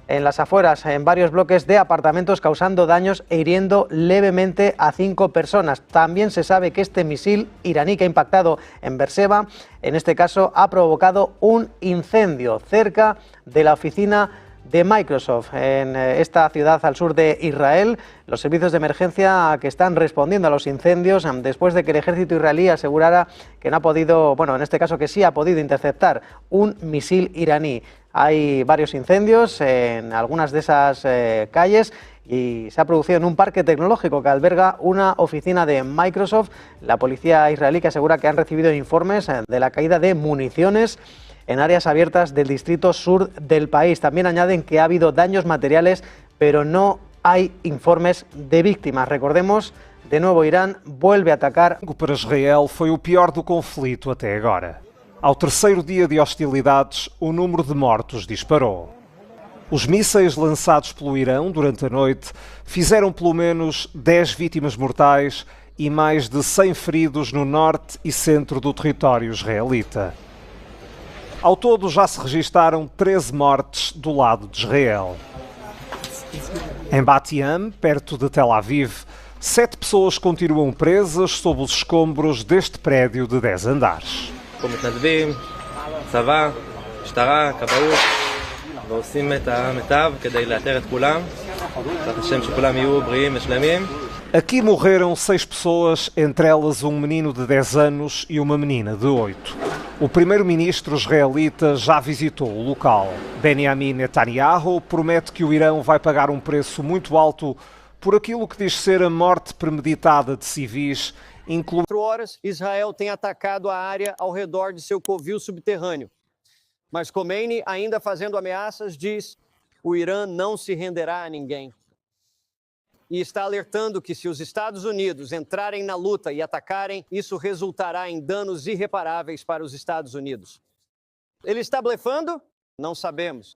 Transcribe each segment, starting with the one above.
en las afueras, en varios bloques de apartamentos, causando daños e hiriendo levemente a 5 personas. También se sabe que este misil iraní que ha impactado en Beerseba, en este caso, ha provocado un incendio cerca de la oficina de Microsoft en esta ciudad al sur de Israel. Los servicios de emergencia que están respondiendo a los incendios después de que el ejército israelí asegurara que no ha podido, bueno, en este caso que sí ha podido interceptar un misil iraní. Hay varios incendios en algunas de esas calles y se ha producido en un parque tecnológico que alberga una oficina de Microsoft. La policía israelí que asegura que han recibido informes de la caída de municiones en áreas abiertas del distrito sur del país. También añaden que ha habido daños materiales, pero no hay informes de víctimas. Recordemos, de nuevo Irán vuelve a atacar. Para Israel foi o pior do conflito até agora. Ao terceiro dia de hostilidades, o número de mortos disparou. Os mísseis lançados pelo Irão durante a noite fizeram pelo menos 10 vítimas mortais e mais de 100 feridos no norte e centro do território israelita. Ao todo, já se registaram 13 mortes do lado de Israel. Em Bat Yam, perto de Tel Aviv, 7 pessoas continuam presas sob os escombros deste prédio de 10 andares. מתנדבים, צבא, משטרה, כבאות, ועושים את המיטב כדי לאתר את כולם. בעזרת השם שכולם יהיו בריאים ושלמים. Aqui morreram 6 pessoas, entre elas um menino de 10 anos e uma menina de 8. O primeiro-ministro israelita já visitou o local. Benjamin Netanyahu promete que o Irão vai pagar um preço muito alto por aquilo que diz ser a morte premeditada de civis, incluindo... 4 horas, Israel tem atacado a área ao redor de seu covil subterrâneo. Mas Khomeini, ainda fazendo ameaças, diz: o Irã não se renderá a ninguém. E está alertando que se os Estados Unidos entrarem na luta e atacarem, isso resultará em danos irreparáveis para os Estados Unidos. Ele está blefando? Não sabemos.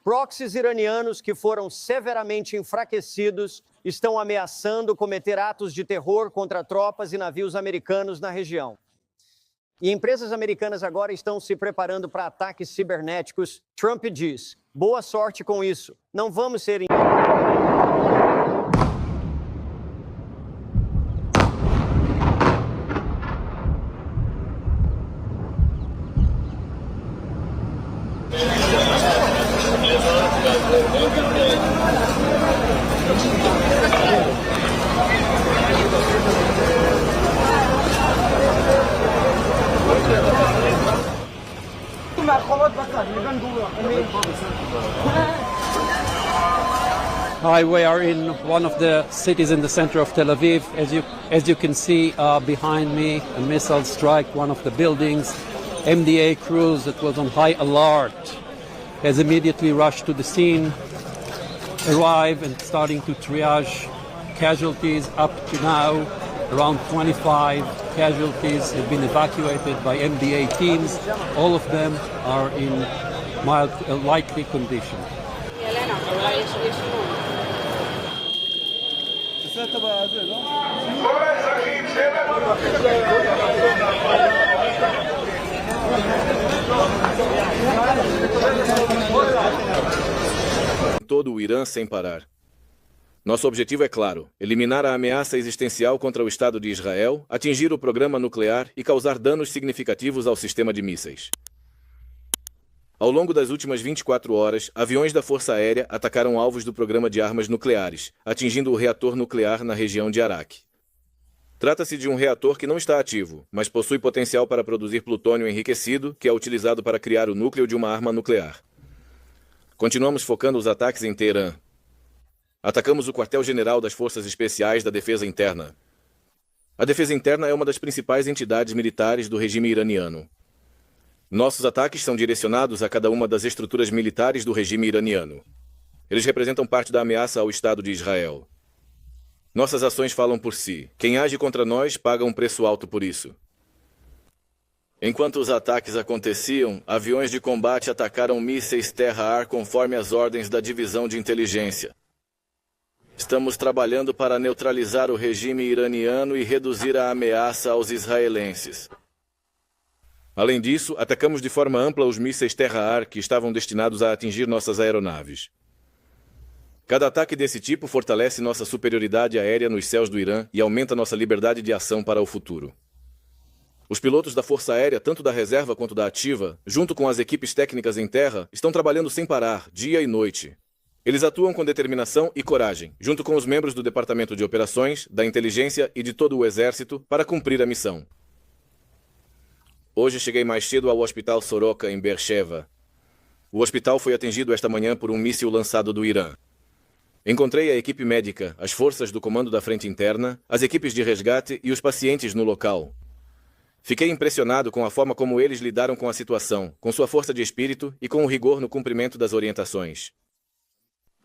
Proxies iranianos que foram severamente enfraquecidos estão ameaçando cometer atos de terror contra tropas e navios americanos na região. E empresas americanas agora estão se preparando para ataques cibernéticos. Trump diz: boa sorte com isso. Não vamos ser... Hi, we are in one of the cities in the center of Tel Aviv. As you can see behind me, a missile struck one of the buildings. MDA crews that was on high alert has immediately rushed to the scene, arrive and starting to triage casualties. Up to now, around 25 casualties have been evacuated by MDA teams. All of them are in mild, likely condition. Todo o Irã sem parar. Nosso objetivo é claro: eliminar a ameaça existencial contra o Estado de Israel, atingir o programa nuclear e causar danos significativos ao sistema de mísseis. Ao longo das últimas 24 horas, aviões da Força Aérea atacaram alvos do programa de armas nucleares, atingindo o reator nuclear na região de Arak. Trata-se de um reator que não está ativo, mas possui potencial para produzir plutônio enriquecido, que é utilizado para criar o núcleo de uma arma nuclear. Continuamos focando os ataques em Teherã. Atacamos o quartel-general das Forças Especiais da Defesa Interna. A Defesa Interna é uma das principais entidades militares do regime iraniano. Nossos ataques são direcionados a cada uma das estruturas militares do regime iraniano. Eles representam parte da ameaça ao Estado de Israel. Nossas ações falam por si. Quem age contra nós paga um preço alto por isso. Enquanto os ataques aconteciam, aviões de combate atacaram mísseis terra-ar conforme as ordens da Divisão de Inteligência. Estamos trabalhando para neutralizar o regime iraniano e reduzir a ameaça aos israelenses. Além disso, atacamos de forma ampla os mísseis terra-ar que estavam destinados a atingir nossas aeronaves. Cada ataque desse tipo fortalece nossa superioridade aérea nos céus do Irã e aumenta nossa liberdade de ação para o futuro. Os pilotos da Força Aérea, tanto da reserva quanto da ativa, junto com as equipes técnicas em terra, estão trabalhando sem parar, dia e noite. Eles atuam com determinação e coragem, junto com os membros do Departamento de Operações, da Inteligência e de todo o Exército, para cumprir a missão. Hoje cheguei mais cedo ao Hospital Soroka, em Beersheba. O hospital foi atingido esta manhã por um míssil lançado do Irã. Encontrei a equipe médica, as forças do Comando da Frente Interna, as equipes de resgate e os pacientes no local. Fiquei impressionado com a forma como eles lidaram com a situação, com sua força de espírito e com o rigor no cumprimento das orientações.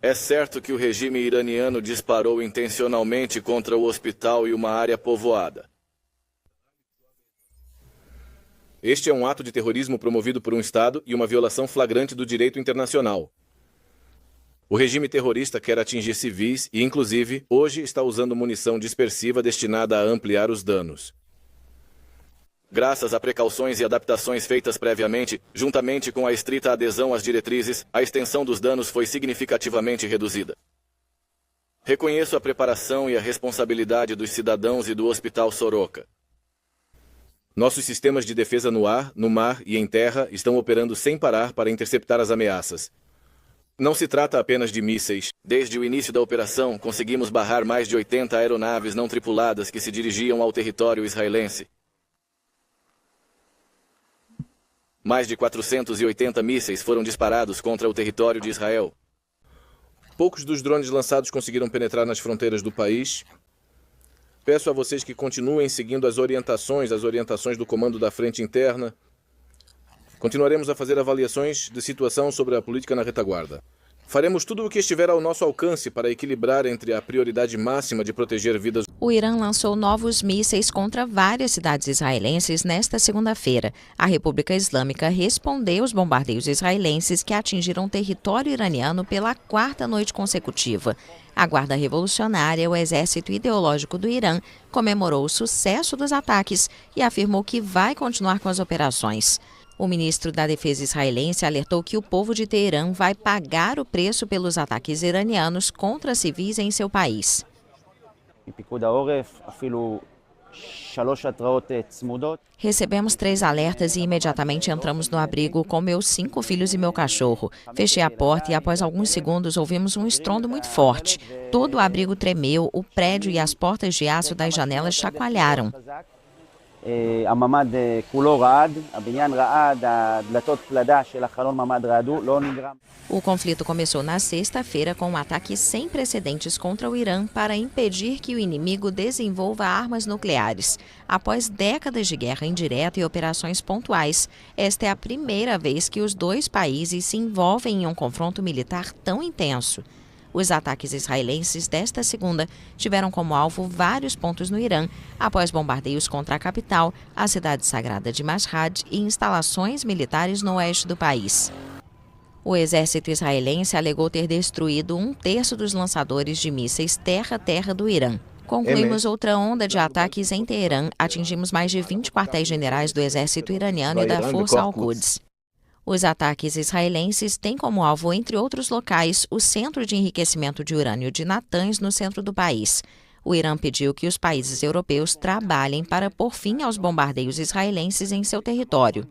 É certo que o regime iraniano disparou intencionalmente contra o hospital e uma área povoada. Este é um ato de terrorismo promovido por um Estado e uma violação flagrante do direito internacional. O regime terrorista quer atingir civis e, inclusive, hoje está usando munição dispersiva destinada a ampliar os danos. Graças a precauções e adaptações feitas previamente, juntamente com a estrita adesão às diretrizes, a extensão dos danos foi significativamente reduzida. Reconheço a preparação e a responsabilidade dos cidadãos e do Hospital Soroka. Nossos sistemas de defesa no ar, no mar e em terra estão operando sem parar para interceptar as ameaças. Não se trata apenas de mísseis. Desde o início da operação, conseguimos barrar mais de 80 aeronaves não tripuladas que se dirigiam ao território israelense. Mais de 480 mísseis foram disparados contra o território de Israel. Poucos dos drones lançados conseguiram penetrar nas fronteiras do país. Peço a vocês que continuem seguindo as orientações do Comando da Frente Interna. Continuaremos a fazer avaliações de situação sobre a política na retaguarda. Faremos tudo o que estiver ao nosso alcance para equilibrar entre a prioridade máxima de proteger vidas. O Irã lançou novos mísseis contra várias cidades israelenses nesta segunda-feira. A República Islâmica respondeu aos bombardeios israelenses que atingiram território iraniano pela 4ª noite consecutiva. A Guarda Revolucionária, o exército ideológico do Irã, comemorou o sucesso dos ataques e afirmou que vai continuar com as operações. O ministro da Defesa israelense alertou que o povo de Teherã vai pagar o preço pelos ataques iranianos contra civis em seu país. Recebemos 3 alertas e imediatamente entramos no abrigo com meus 5 filhos e meu cachorro. Fechei a porta e após alguns segundos ouvimos um estrondo muito forte. Todo o abrigo tremeu, o prédio e as portas de aço das janelas chacoalharam. O conflito começou na sexta-feira com um ataque sem precedentes contra o Irã para impedir que o inimigo desenvolva armas nucleares. Após décadas de guerra indireta e operações pontuais, esta é a primeira vez que os dois países se envolvem em um confronto militar tão intenso. Os ataques israelenses desta segunda tiveram como alvo vários pontos no Irã, após bombardeios contra a capital, a cidade sagrada de Mashhad e instalações militares no oeste do país. O exército israelense alegou ter destruído 1/3 dos lançadores de mísseis terra-terra do Irã. Concluímos outra onda de ataques em Teherã, atingimos mais de 20 quartéis-generais do exército iraniano e da Força Al-Quds. Os ataques israelenses têm como alvo, entre outros locais, o centro de enriquecimento de urânio de Natanz, no centro do país. O Irã pediu que os países europeus trabalhem para pôr fim aos bombardeios israelenses em seu território.